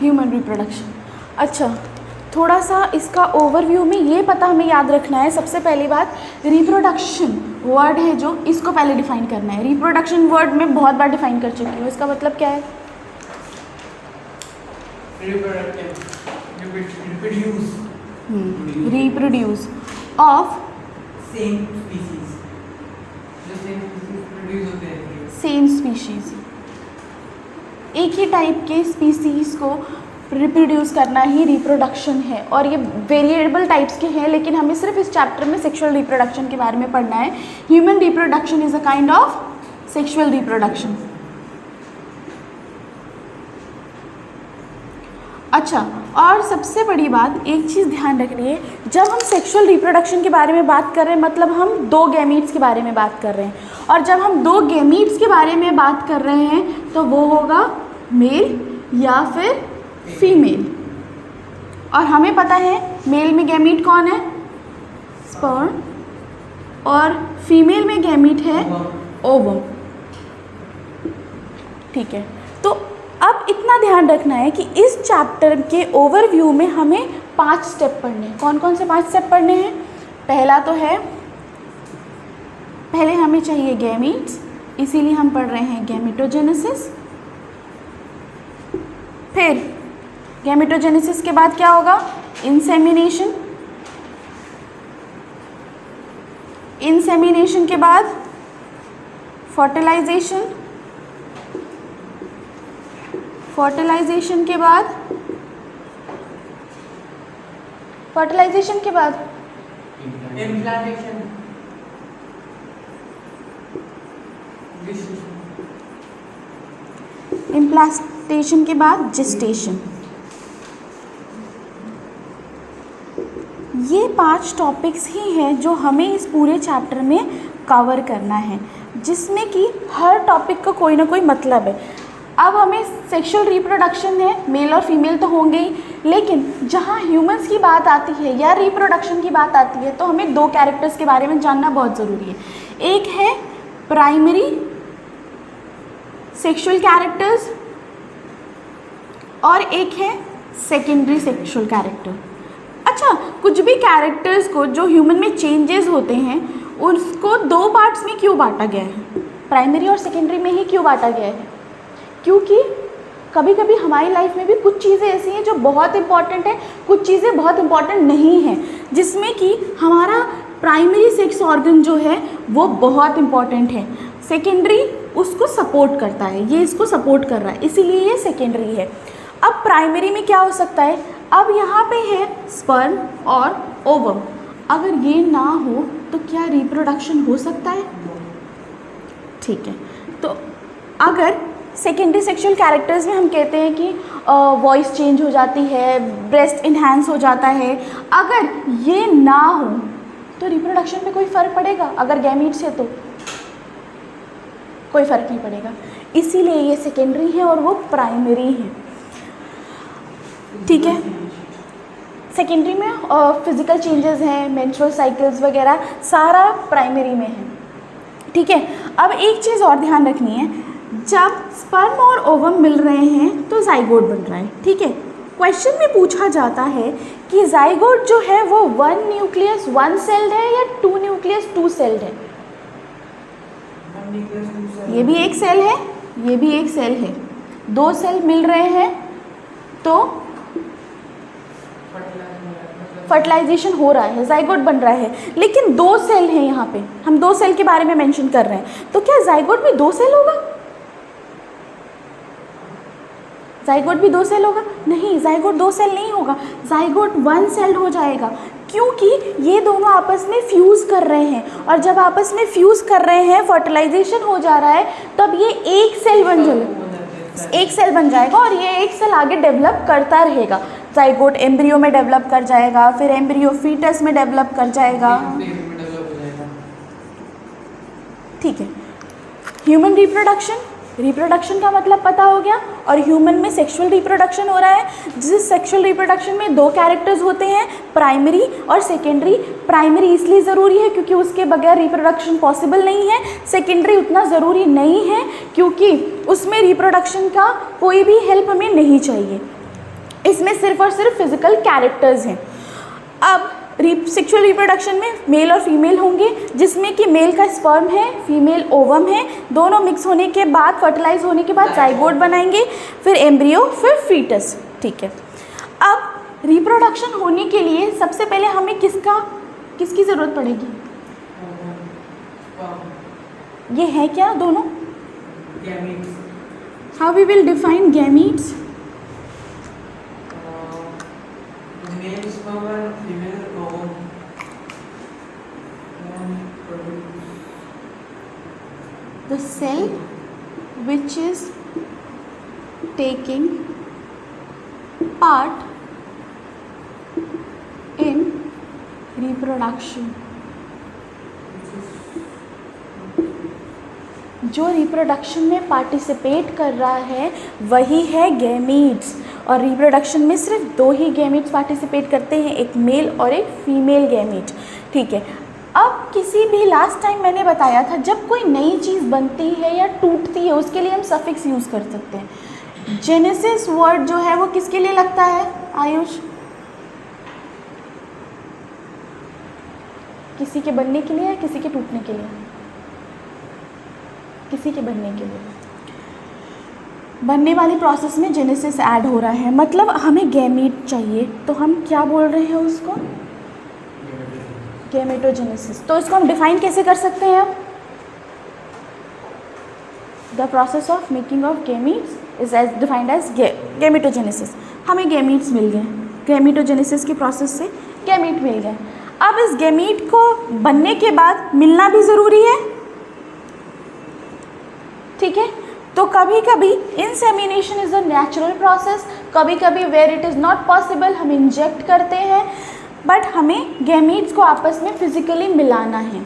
Human reproduction. अच्छा, थोड़ा सा इसका ओवरव्यू में ये पता हमें याद रखना है, सबसे पहली बात रिप्रोडक्शन वर्ड है जो, इसको पहले डिफाइन करना है। रिप्रोडक्शन वर्ड में बहुत बार डिफाइन कर चुकी हूँ, इसका मतलब क्या है? रिप्रोड्यूस ऑफ सेम स्पीशीज, जो सेम स्पीशीज प्रोड्यूस होते हैं। सेम स्पीशीज, एक ही टाइप के स्पीसीज को रिप्रोड्यूस करना ही रिप्रोडक्शन है। और ये वेरिएबल टाइप्स के हैं, लेकिन हमें सिर्फ इस चैप्टर में सेक्सुअल रिप्रोडक्शन के बारे में पढ़ना है। Human reproduction is a kind of sexual reproduction. अच्छा, और सबसे बड़ी बात एक चीज़ ध्यान रखनी है, जब हम सेक्सुअल रिप्रोडक्शन के बारे में बात कर रहे हैं मतलब हम दो गैमीट्स के बारे में बात कर रहे हैं, और जब हम दो गैमीट्स के बारे में बात कर रहे हैं तो वो होगा मेल या फिर फीमेल। और हमें पता है मेल में गैमीट कौन है? स्पर्म, और फीमेल में गैमीट है ओवम। ठीक है, तो अब इतना ध्यान रखना है कि इस चैप्टर के ओवरव्यू में हमें 5 स्टेप पढ़ने हैं। कौन कौन से 5 स्टेप पढ़ने हैं? पहला तो है, पहले हमें चाहिए गैमीट्स, इसीलिए हम पढ़ रहे हैं गैमेटोजेनेसिस। फिर गैमेटोजेनेसिस के बाद क्या होगा? इंसेमिनेशन। इंसेमिनेशन के बाद फर्टिलाइजेशन। फर्टिलाइजेशन के बाद इम्प्लांटेशन, इम्प्लांटेशन के बाद जेस्टेशन। ये 5 टॉपिक्स ही हैं जो हमें इस पूरे चैप्टर में कवर करना है, जिसमें कि हर टॉपिक का कोई ना कोई मतलब है। अब हमें सेक्सुअल रिप्रोडक्शन है, मेल और फीमेल तो होंगे ही, लेकिन जहाँ ह्यूमंस की बात आती है या रिप्रोडक्शन की बात आती है तो हमें 2 कैरेक्टर्स के बारे में जानना बहुत ज़रूरी है। एक है प्राइमरी सेक्सुअल कैरेक्टर्स और एक है सेकेंडरी सेक्सुअल कैरेक्टर। अच्छा, कुछ भी कैरेक्टर्स को जो ह्यूमन में चेंजेस होते हैं उसको 2 पार्ट्स में क्यों बांटा गया है? प्राइमरी और सेकेंडरी में ही क्यों बांटा गया है? क्योंकि कभी कभी हमारी लाइफ में भी कुछ चीज़ें ऐसी हैं जो बहुत इंपॉर्टेंट है, कुछ चीज़ें बहुत इंपॉर्टेंट नहीं हैं, जिसमें कि हमारा प्राइमरी सेक्स ऑर्गन जो है वो बहुत इंपॉर्टेंट है, सेकेंडरी उसको सपोर्ट करता है, ये इसको सपोर्ट कर रहा है, इसीलिए ये सेकेंडरी है। अब प्राइमरी में क्या हो सकता है? अब यहाँ पे है स्पर्म और ओवम, अगर ये ना हो तो क्या रिप्रोडक्शन हो सकता है? ठीक है, तो अगर सेकेंडरी सेक्सुअल कैरेक्टर्स में हम कहते हैं कि वॉइस चेंज हो जाती है, ब्रेस्ट इन्हांस हो जाता है, अगर ये ना हो तो रिप्रोडक्शन पे कोई फ़र्क पड़ेगा? अगर गैमीट्स है तो कोई फ़र्क नहीं पड़ेगा, इसीलिए ये सेकेंडरी है और वो प्राइमरी है। ठीक है, सेकेंडरी में फिज़िकल चेंजेस हैं, मेंस्ट्रुअल साइकिल्स वगैरह सारा प्राइमरी में है। ठीक है, अब एक चीज़ और ध्यान रखनी है, जब स्पर्म और ओवम मिल रहे हैं तो जाइगोट बन रहा है। ठीक है, क्वेश्चन में पूछा जाता है कि जाइगोट जो है वो 1 न्यूक्लियस 1 सेल्ड है या 2 न्यूक्लियस 2 सेल्ड है? ये भी एक सेल है, ये भी एक सेल है, 2 सेल मिल रहे हैं तो फर्टिलाइजेशन हो रहा है, जाइगोट बन रहा है। लेकिन 2 सेल हैं, यहाँ पे हम 2 सेल के बारे में मेंशन कर रहे हैं, तो क्या जाइगोट में 2 सेल होगा? जाइगोट भी 2 सेल होगा? नहीं, जाइगोट 2 सेल नहीं होगा, जाइगोट 1 सेल हो जाएगा, क्योंकि ये दोनों आपस में फ्यूज़ कर रहे हैं, और जब आपस में फ्यूज़ कर रहे हैं, फर्टिलाइजेशन हो जा रहा है, तब ये एक सेल बन जाएगा और ये एक सेल आगे डेवलप करता रहेगा। जाइगोट एम्ब्रियो में डेवलप कर जाएगा, फिर एम्ब्रियो फीटस में डेवलप कर जाएगा। ठीक है, ह्यूमन रिप्रोडक्शन का मतलब पता हो गया, और ह्यूमन में सेक्सुअल रिप्रोडक्शन हो रहा है, जिस सेक्सुअल रिप्रोडक्शन में 2 कैरेक्टर्स होते हैं, प्राइमरी और सेकेंडरी। प्राइमरी इसलिए ज़रूरी है क्योंकि उसके बगैर रिप्रोडक्शन पॉसिबल नहीं है, सेकेंडरी उतना ज़रूरी नहीं है क्योंकि उसमें रिप्रोडक्शन का कोई भी हेल्प हमें नहीं चाहिए। इसमें सिर्फ और सिर्फ फिजिकल कैरेक्टर्स हैं। अब सेक्सुअल रिप्रोडक्शन में मेल और फीमेल होंगे, जिसमें कि मेल का स्पर्म है, फीमेल ओवम है, दोनों मिक्स होने के बाद, फर्टिलाइज होने के बाद जाइगोट बनाएंगे, फिर एम्ब्रियो, फिर फीटस। ठीक है, अब रिप्रोडक्शन होने के लिए सबसे पहले हमें किसकी ज़रूरत पड़ेगी? ये है क्या दोनों? How we will define gametes? Male sperm and female ovum produce The cell which is taking part in reproduction, जो रिप्रोडक्शन में पार्टिसिपेट कर रहा है वही है गैमीट्स। और रिप्रोडक्शन में सिर्फ 2 ही गैमीट्स पार्टिसिपेट करते हैं, एक मेल और एक फीमेल गैमीट। ठीक है, अब किसी भी, लास्ट टाइम मैंने बताया था, जब कोई नई चीज़ बनती है या टूटती है उसके लिए हम सफिक्स यूज़ कर सकते हैं। जेनेसिस वर्ड जो है वो किसके लिए लगता है आयुष? किसी के बनने के लिए या किसी के टूटने के लिए? किसी के बनने के लिए। बनने वाली प्रोसेस में जेनेसिस ऐड हो रहा है, मतलब हमें गैमीट चाहिए, तो हम क्या बोल रहे हैं उसको? गैमेटोजेनेसिस। तो इसको हम डिफाइन कैसे कर सकते हैं? अब the process of making of gametes is as defined as gametogenesis. हमें गैमीट्स मिल गए, गैमेटोजेनेसिस की प्रोसेस से गैमीट मिल गए। अब इस गैमीट को बनने के बाद मिलना भी ज़रूरी है। ठीक है, तो कभी कभी insemination is a natural process, कभी कभी where it is not possible हम इंजेक्ट करते हैं, बट हमें गैमीट्स को आपस में फिजिकली मिलाना है।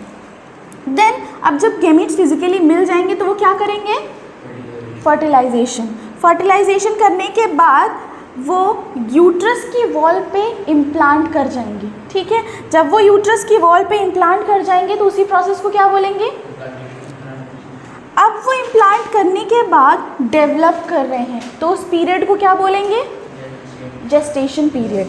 देन अब जब गैमीट्स फिजिकली मिल जाएंगे तो वो क्या करेंगे? फर्टिलाइजेशन। फर्टिलाइजेशन करने के बाद वो यूट्रस की वॉल पे इम्प्लांट कर जाएंगे। ठीक है, जब वो यूट्रस की वॉल पे इम्प्लांट कर जाएंगे तो उसी प्रोसेस को क्या बोलेंगे? अब वो इम्प्लांट करने के बाद डेवलप कर रहे हैं तो उस पीरियड को क्या बोलेंगे? Gestation period.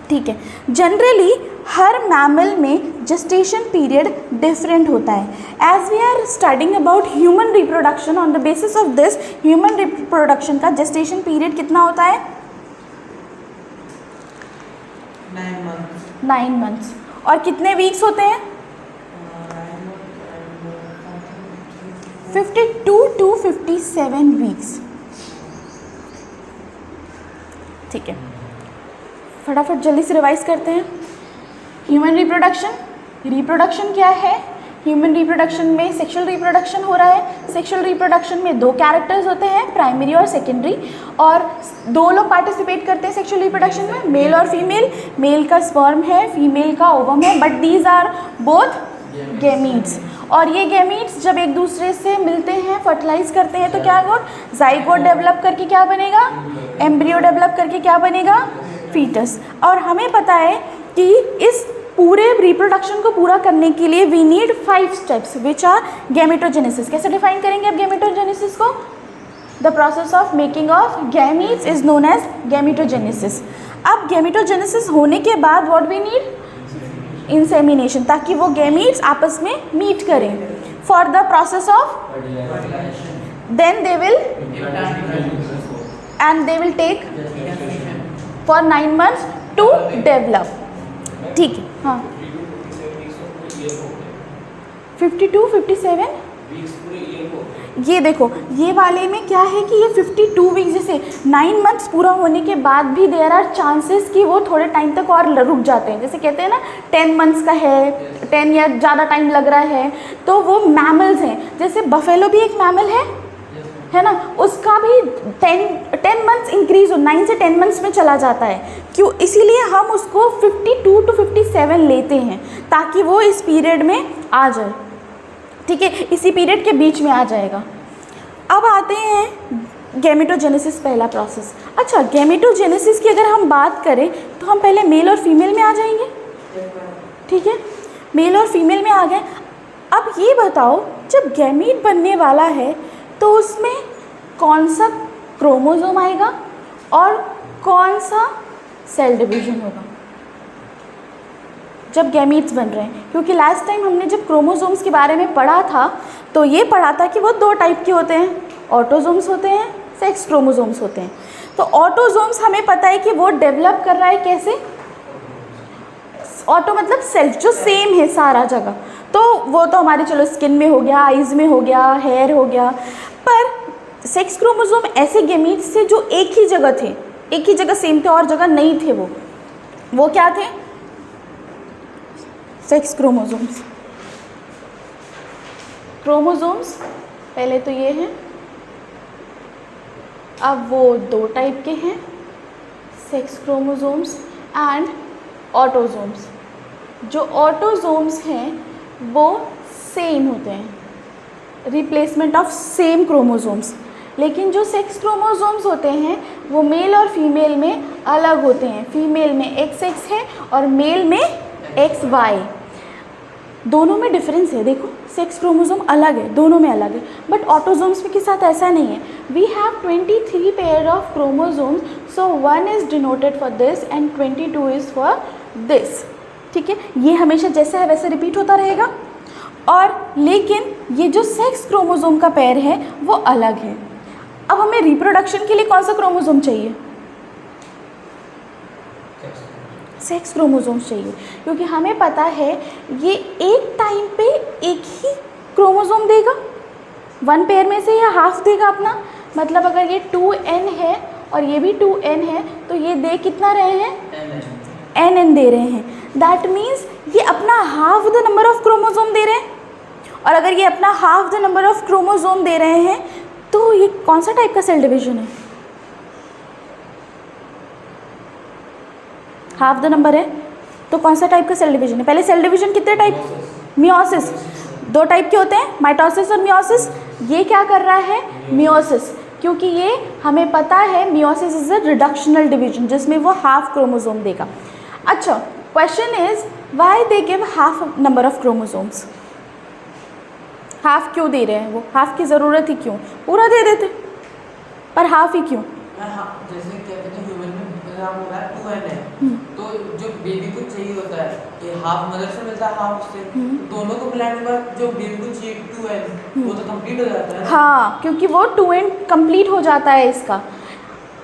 ठीक है, जनरली हर मैमल में जेस्टेशन पीरियड डिफरेंट होता है। As we are studying about human reproduction, on the basis of this human reproduction का जेस्टेशन पीरियड कितना होता है? 9 मंथ्स। और कितने वीक्स होते हैं? 52 to 57 वीक्स। ठीक है, फटाफट जल्दी से रिवाइज करते हैं। ह्यूमन रिप्रोडक्शन क्या है? ह्यूमन रिप्रोडक्शन में सेक्सुअल रिप्रोडक्शन हो रहा है। सेक्सुअल रिप्रोडक्शन में 2 कैरेक्टर्स होते हैं, प्राइमरी और सेकेंडरी, और 2 लोग पार्टिसिपेट करते हैं सेक्सुअल रिप्रोडक्शन में, मेल और फीमेल। मेल का स्पर्म है, फीमेल का ओवम है, but these are both gametes. और ये गैमीट्स जब एक दूसरे से मिलते हैं, फर्टिलाइज करते हैं, तो क्या होगा? जाइगोट डेवलप करके क्या बनेगा? एम्ब्रियो डेवलप करके क्या बनेगा? फीटस। और हमें पता है कि इस पूरे रिप्रोडक्शन को पूरा करने के लिए we need 5 steps which are gametogenesis. कैसे डिफाइन करेंगे अब गैमेटोजेनेसिस को? The process of making of gametes is known as gametogenesis. अब गैमेटोजेनेसिस होने के बाद व्हाट वी नीड? इंसेमिनेशन, ताकि वो गैमीट्स आपस में मीट करें for the process of, then they will take for 9 months to develop. ठीक है, हाँ 52, 57 ये देखो, ये वाले में क्या है कि ये 52 वीक्स, जैसे 9 मंथ्स पूरा होने के बाद भी देयर आर चांसेस कि वो थोड़े टाइम तक और रुक जाते हैं। जैसे कहते हैं ना 10 मंथ्स का है, 10 या ज़्यादा टाइम लग रहा है, तो वो मैमल्स हैं। जैसे बफेलो भी एक मैमल है ना, उसका भी 10 मंथ्स इंक्रीज हो, 9 से 10 मंथ्स में चला जाता है। क्यों? इसीलिए हम उसको 52 to 57 लेते हैं ताकि वो इस पीरियड में आ जाए। ठीक है, इसी पीरियड के बीच में आ जाएगा। अब आते हैं गैमेटोजेनेसिस, पहला प्रोसेस। अच्छा, गैमेटोजेनेसिस की अगर हम बात करें तो हम पहले मेल और फीमेल में आ जाएंगे। ठीक है, मेल और फीमेल में आ गए। अब ये बताओ, जब गैमीट बनने वाला है तो उसमें कौन सा क्रोमोसोम आएगा और कौन सा सेल डिवीजन होगा जब गैमीट्स बन रहे हैं? क्योंकि लास्ट टाइम हमने जब क्रोमोसोम्स के बारे में पढ़ा था तो ये पढ़ा था कि वो दो टाइप के होते हैं, ऑटोसोम्स होते हैं, सेक्स क्रोमोसोम्स होते हैं। तो ऑटोसोम्स हमें पता है कि वो डेवलप कर रहा है कैसे? ऑटो मतलब सेल्फ, जो सेम है सारा जगह, तो वो तो हमारे चलो स्किन में हो गया, आइज़ में हो गया, हेयर हो गया। पर सेक्स क्रोमोसोम ऐसे गैमीट्स थे जो एक ही जगह थे, एक ही जगह सेम थे और जगह नहीं थे। वो क्या थे? Sex chromosomes. क्रोमोसोम्स पहले तो ये हैं, अब वो दो टाइप के हैं, सेक्स क्रोमोसोम्स एंड ऑटोसोम्स। जो ऑटोसोम्स हैं वो सेम होते हैं, रिप्लेसमेंट ऑफ सेम क्रोमोसोम्स। लेकिन जो सेक्स क्रोमोसोम्स होते हैं वो मेल और फीमेल में अलग होते हैं। फीमेल में XX है और मेल में XY। दोनों में डिफरेंस है, देखो सेक्स क्रोमोसोम अलग है, दोनों में अलग है। बट ऑटोसोम्स के साथ ऐसा नहीं है। We have 23 pair of chromosomes, so 1 is denoted for this and 22 is for this. ठीक है, ये हमेशा जैसा है वैसे रिपीट होता रहेगा। और लेकिन ये जो सेक्स क्रोमोसोम का पेयर है वो अलग है। अब हमें रिप्रोडक्शन के लिए कौन सा क्रोमोसोम चाहिए? सेक्स क्रोमोसोम्स चाहिए, क्योंकि हमें पता है ये एक टाइम पे एक ही क्रोमोसोम देगा, वन पेयर में से या हाफ देगा अपना। मतलब अगर ये 2n है और ये भी 2n है तो ये दे कितना रहे हैं? nn दे रहे हैं। दैट मीन्स ये अपना half the number of chromosome दे रहे हैं। और अगर ये अपना half the number of chromosome दे रहे हैं तो ये कौन सा टाइप का सेल डिवीजन है? हाफ द नंबर है तो कौन सा टाइप का सेल डिवीजन है? पहले सेल डिवीजन कितने टाइप? मियोसिस। दो टाइप के होते हैं, माइटोसिस और मियोसिस। ये क्या कर रहा है? मियोसिस, क्योंकि ये हमें पता है meiosis is a reductional division जिसमें वो हाफ क्रोमोसोम देगा। अच्छा, question is why they give half number of chromosomes? Half क्यों दे रहे हैं? वो हाफ की ज़रूरत ही क्यों? पूरा दे देते, पर हाफ ही क्यों? जैसे कहते हैं ह्यूमन में हो रहा है 2n है, तो जो बेबी को चाहिए होता है ये हाफ मदर से मिलता है, हाफ उससे, दोनों को मिलाने के बाद जो बेबी को चाहिए 2n वो तो कंप्लीट हो जाता है। हाँ, क्योंकि वो 2n कंप्लीट हो जाता है इसका।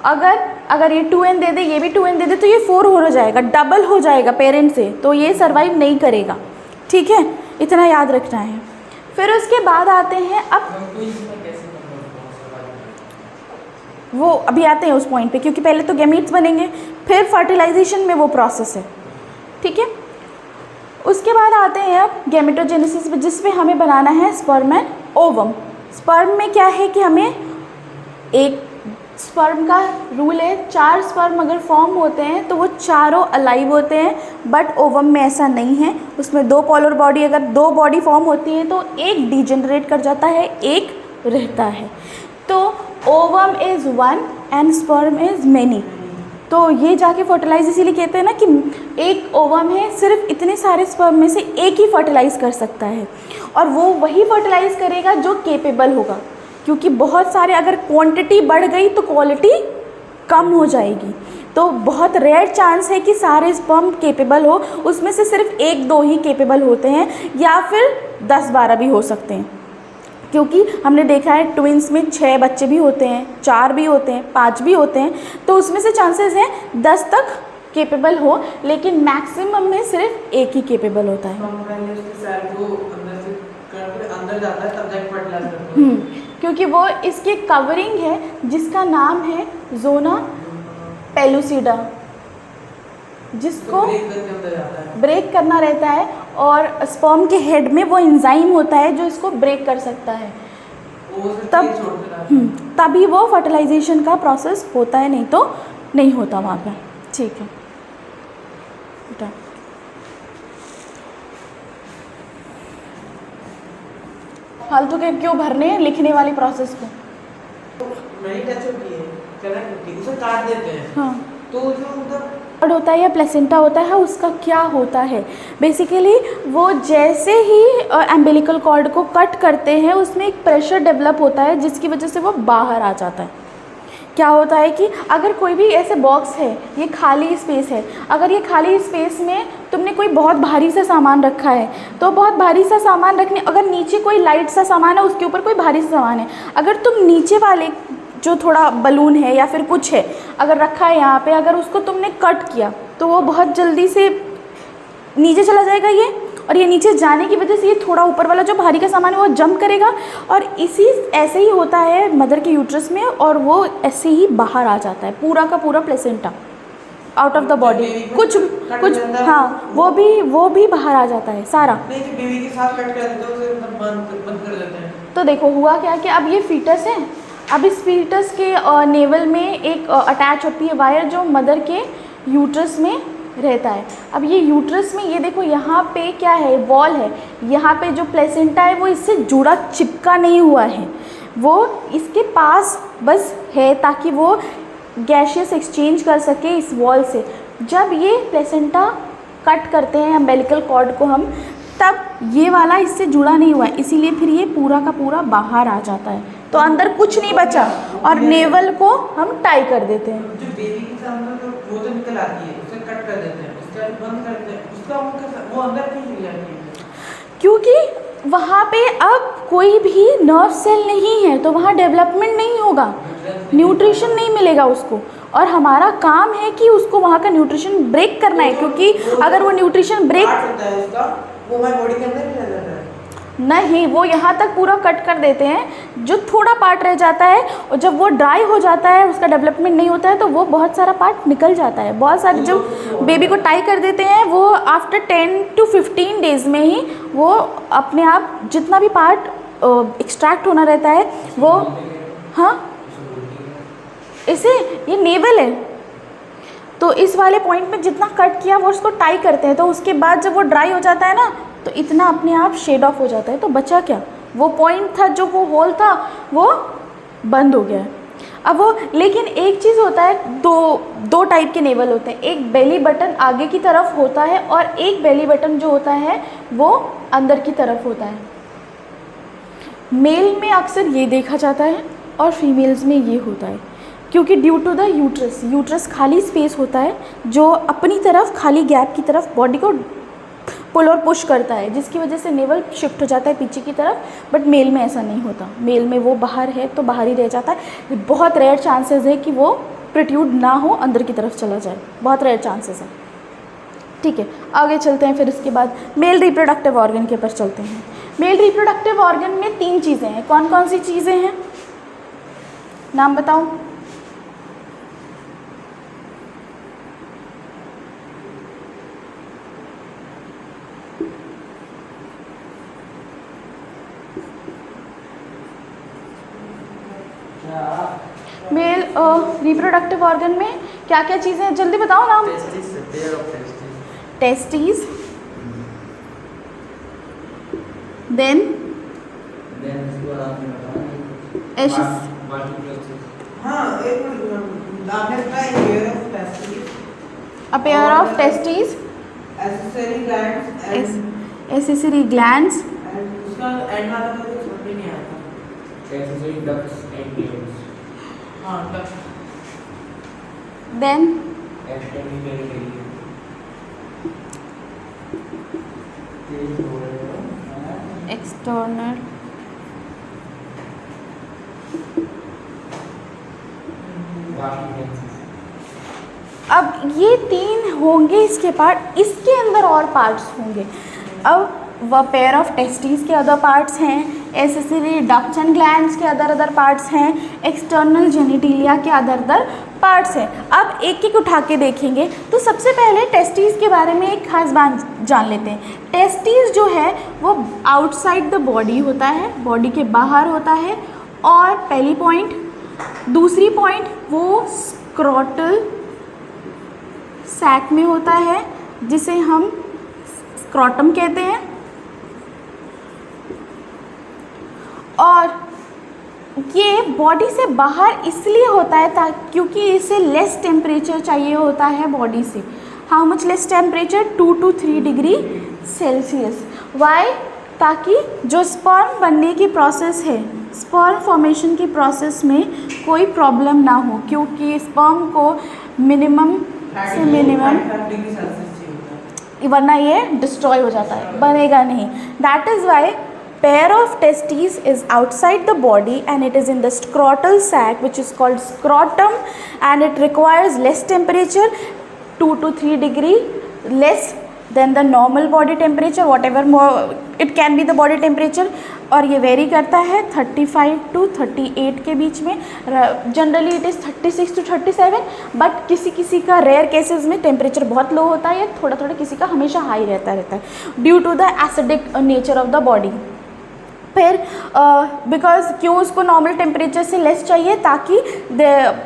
अगर ये 2n दे दे, ये भी 2n दे दे तो ये 4 हो जाएगा, डबल हो जाएगा पेरेंट से, तो ये सर्वाइव नहीं करेगा। ठीक है, इतना याद रखना है। फिर उसके बाद आते हैं, अब वो अभी आते हैं उस पॉइंट पे, क्योंकि पहले तो गैमीट्स बनेंगे फिर फर्टिलाइजेशन में वो प्रोसेस है। ठीक है, उसके बाद आते हैं अब गैमेटोजेनेसिस पे, जिसमें हमें बनाना है स्पर्म एंड ओवम। स्पर्म में क्या है कि हमें एक स्पर्म का रूल है, 4 स्पर्म अगर फॉर्म होते हैं तो वो चारों अलाइव होते हैं। बट ओवम में ऐसा नहीं है, उसमें 2 पोलर बॉडी, अगर 2 बॉडी फॉर्म होती है तो एक डिजेनरेट कर जाता है, एक रहता है। तो ovum is 1 and sperm is many. तो ये जाके फर्टिलाइज इसीलिए कहते हैं ना कि एक ओवम है, सिर्फ इतने सारे स्पर्म में से एक ही फर्टिलाइज कर सकता है, और वो वही फर्टिलाइज करेगा जो केपेबल होगा। क्योंकि बहुत सारे अगर क्वांटिटी बढ़ गई तो क्वालिटी कम हो जाएगी। तो बहुत रेयर चांस है कि सारे स्पर्म केपेबल हो, उसमें से सिर्फ 1-2 ही केपेबल होते हैं, या फिर 10-12 भी हो सकते हैं। क्योंकि हमने देखा है ट्विंस में 6 बच्चे भी होते हैं, 4 भी होते हैं, 5 भी होते हैं, तो उसमें से चांसेस हैं 10 तक केपेबल हो, लेकिन मैक्सिमम में सिर्फ एक ही केपेबल होता है। अंदर जाता है तब जाके फर्टिलाइज करते हैं। क्योंकि वो इसके कवरिंग है जिसका नाम है जोना पेलुसिडा, जिसको ब्रेक करना रहता है, और स्पर्म के हेड में वो एंजाइम होता है जो इसको ब्रेक कर सकता है। तभी वो फर्टिलाइजेशन का प्रोसेस होता है, नहीं तो नहीं होता वहाँ पर। ठीक है, फालतू के क्यों भरने हैं लिखने वाली प्रोसेस को? नहीं टच होती है, करंट होती है, उसे काट देते हैं। हाँ, तो जो मतलब कॉर्ड होता है या प्लेसेंटा होता है, उसका क्या होता है बेसिकली, वो जैसे ही एम्बिलिकल कॉर्ड को कट करते हैं उसमें एक प्रेशर डेवलप होता है जिसकी वजह से वो बाहर आ जाता है। क्या होता है कि अगर कोई भी ऐसे बॉक्स है, ये खाली स्पेस है, अगर ये खाली स्पेस में तुमने कोई बहुत भारी सा सामान रखा है, तो बहुत भारी सा सामान रखने, अगर नीचे कोई लाइट सा सामान है, उसके ऊपर कोई भारी सा सामान है, अगर तुम नीचे वाले जो थोड़ा बलून है या फिर कुछ है अगर रखा है यहाँ पे, अगर उसको तुमने कट किया तो वो बहुत जल्दी से नीचे चला जाएगा ये, और ये नीचे जाने की वजह से ये थोड़ा ऊपर वाला जो भारी का सामान है वो जंप करेगा, और ऐसे ही होता है मदर के यूट्रस में, और वो ऐसे ही बाहर आ जाता है पूरा का पूरा placenta out of the body. कुछ हाँ, वो भी बाहर आ जाता है सारा। नहीं तो बेबी के साथ कट कर देते हैं, उसे बंद कर देते हैं। तो देखो हुआ क्या कि अब ये फीटस है, अब इस फीटस के नेवल में एक अटैच होती है वायर जो मदर के यूट्रस में रहता है। अब ये यूट्रस में ये देखो यहाँ पे क्या है, वॉल है, यहाँ पे जो प्लेसेंटा है वो इससे जुड़ा चिपका नहीं हुआ है, वो इसके पास बस है ताकि वो गैशियस एक्सचेंज कर सके इस वॉल से। जब ये प्लेसेंटा कट करते हैं अम्बिलिकल कॉर्ड को हम, तब ये वाला इससे जुड़ा नहीं हुआ है, इसीलिए फिर ये पूरा का पूरा बाहर आ जाता है, तो अंदर कुछ नहीं बचा, और नेवल को हम टाई कर देते हैं। जो बेबी के सामने वो तो निकल आती है, उसे कट कर देते हैं, उसके बाद बंद कर देते हैं, उसका वो अंदर क्यों नहीं जाती है? क्योंकि वहाँ पे अब कोई भी नर्व सेल नहीं है, तो वहाँ डेवलपमेंट नहीं होगा, न्यूट्रिशन नहीं मिलेगा उसको, और हमारा काम है कि उसको वहाँ का न्यूट्रिशन ब्रेक करना है, क्योंकि अगर वो न्यूट्रिशन ब्रेक होता है उसका, वो हमारी बॉडी के अंदर ही रह जाता है। नहीं, वो यहाँ तक पूरा कट कर देते हैं, जो थोड़ा पार्ट रह जाता है, और जब वो ड्राई हो जाता है, उसका डेवलपमेंट नहीं होता है, तो वो बहुत सारा पार्ट निकल जाता है। बहुत सारे जब बेबी को टाई कर देते हैं, वो आफ्टर 10 to 15 डेज़ में ही वो अपने आप जितना भी पार्ट एक्सट्रैक्ट होना रहता है वो, हाँ इसे ये नेवल है, तो इस वाले पॉइंट में जितना कट किया वो उसको टाई करते हैं, तो उसके बाद जब वो ड्राई हो जाता है ना, तो इतना अपने आप शेड ऑफ हो जाता है, तो बचा क्या, वो पॉइंट था जो वो होल था वो बंद हो गया है। अब वो, लेकिन एक चीज़ होता है, दो टाइप के नेवल होते हैं, एक बेली बटन आगे की तरफ होता है और एक बेली बटन जो होता है वो अंदर की तरफ होता है। मेल में अक्सर ये देखा जाता है और फीमेल्स में ये होता है, क्योंकि ड्यू टू द यूट्रस खाली स्पेस होता है जो अपनी तरफ खाली गैप की तरफ बॉडी को पुल और पुश करता है, जिसकी वजह से नेवल शिफ्ट हो जाता है पीछे की तरफ। बट मेल में ऐसा नहीं होता, मेल में वो बाहर है तो बाहर ही रह जाता है। बहुत रेयर चांसेस है कि वो प्रोट्रूड ना हो, अंदर की तरफ चला जाए, बहुत रेयर चांसेस है। ठीक है, आगे चलते हैं। फिर इसके बाद मेल रिप्रोडक्टिव ऑर्गन के ऊपर चलते हैं। मेल रिप्रोडक्टिव ऑर्गन में 3 चीज़ें हैं। कौन कौन सी चीज़ें हैं, नाम बताओ। मेल रिप्रोडक्टिव ऑर्गन में क्या क्या चीज़ें हैं, जल्दी बताओ नाम। Testis, then a pair of testes, accessory glands, accessory glands, उसका एंड वाला तो कुछ समझ नहीं आता, accessory ducts and glands, हाँ ducts, then external अब ये 3 होंगे इसके पार्ट, इसके अंदर और पार्ट्स होंगे। अब वह पेयर ऑफ टेस्टिस के अदर पार्ट्स हैं, एसेसरी डक्ट्स एंड ग्लैंड्स के अदर पार्ट्स हैं, एक्सटर्नल जेनिटिलिया के अदर पार्ट्स हैं। अब एक एक उठा के देखेंगे। तो सबसे पहले टेस्टिस के बारे में एक खास बात जान लेते हैं। टेस्टिस जो है वो आउटसाइड द बॉडी होता है, बॉडी के बाहर होता है। और पहली पॉइंट, दूसरी पॉइंट वो स्क्रोटल सैक में होता है जिसे हम स्क्रोटम कहते हैं। और ये बॉडी से बाहर इसलिए होता है क्योंकि इसे लेस टेम्परेचर चाहिए होता है बॉडी से। How much less temperature, 2 to 3 degree Celsius. Why? ताकि जो स्पर्म बनने की प्रोसेस है स्पर्म फॉर्मेशन की प्रोसेस में कोई प्रॉब्लम ना हो, क्योंकि स्पर्म को मिनिमम से मिनिमम, 35 डिग्री सेल्सियस चाहिए होता है। वरना ये डिस्ट्रॉय हो जाता है, बनेगा नहीं। That is why pair of testes is outside the body and it is in the scrotal sac which is called scrotum, and it requires less temperature, 2 to 3 degree less than the normal body temperature, whatever more it can be the body temperature, और ये very करता है 35 to 38 के बीच में। Generally it is 36 to 37, but किसी किसी का rare cases में टेम्परेचर बहुत लो होता है या थोड़ा थोड़ा किसी का हमेशा हाई रहता है due to the acidic nature of the body. फिर बिकॉज क्यों उसको नॉर्मल टेम्परेचर से लेस चाहिए, ताकि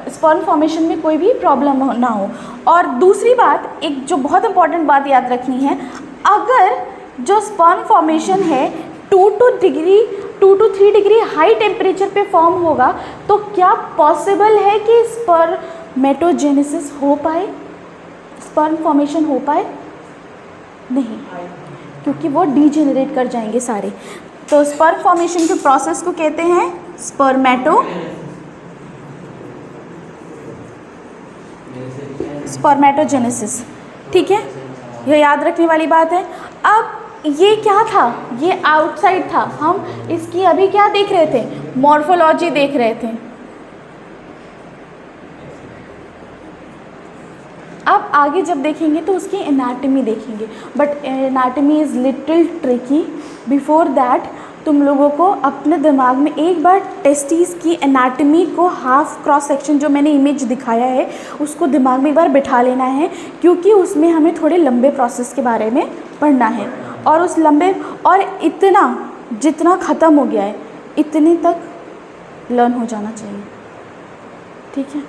स्पर्म फॉर्मेशन में कोई भी प्रॉब्लम ना हो। और दूसरी बात, एक जो बहुत इंपॉर्टेंट बात याद रखनी है, अगर जो स्पर्म फॉर्मेशन है 2 to 3 डिग्री हाई टेम्परेचर पे फॉर्म होगा, तो क्या पॉसिबल है कि स्पर्मेटोजेनेसिस हो पाए, स्पर्म फॉर्मेशन हो पाए? नहीं, क्योंकि वो डीजेनरेट कर जाएंगे सारे। तो स्पर्म फॉर्मेशन के प्रोसेस को कहते हैं स्पर्मेटोजेनेसिस। ठीक है, यह याद रखने वाली बात है। अब ये क्या था, ये आउटसाइड था, हम इसकी अभी क्या देख रहे थे, मॉर्फोलॉजी देख रहे थे। अब आगे जब देखेंगे तो उसकी एनाटमी देखेंगे, but anatomy is little tricky. Before that तुम लोगों को अपने दिमाग में एक बार टेस्टिस की एनाटमी को, हाफ क्रॉस सेक्शन जो मैंने इमेज दिखाया है उसको दिमाग में एक बार बिठा लेना है, क्योंकि उसमें हमें थोड़े लंबे प्रोसेस के बारे में पढ़ना है। और उस लंबे, और इतना जितना ख़त्म हो गया है इतने तक लर्न हो जाना चाहिए। ठीक है।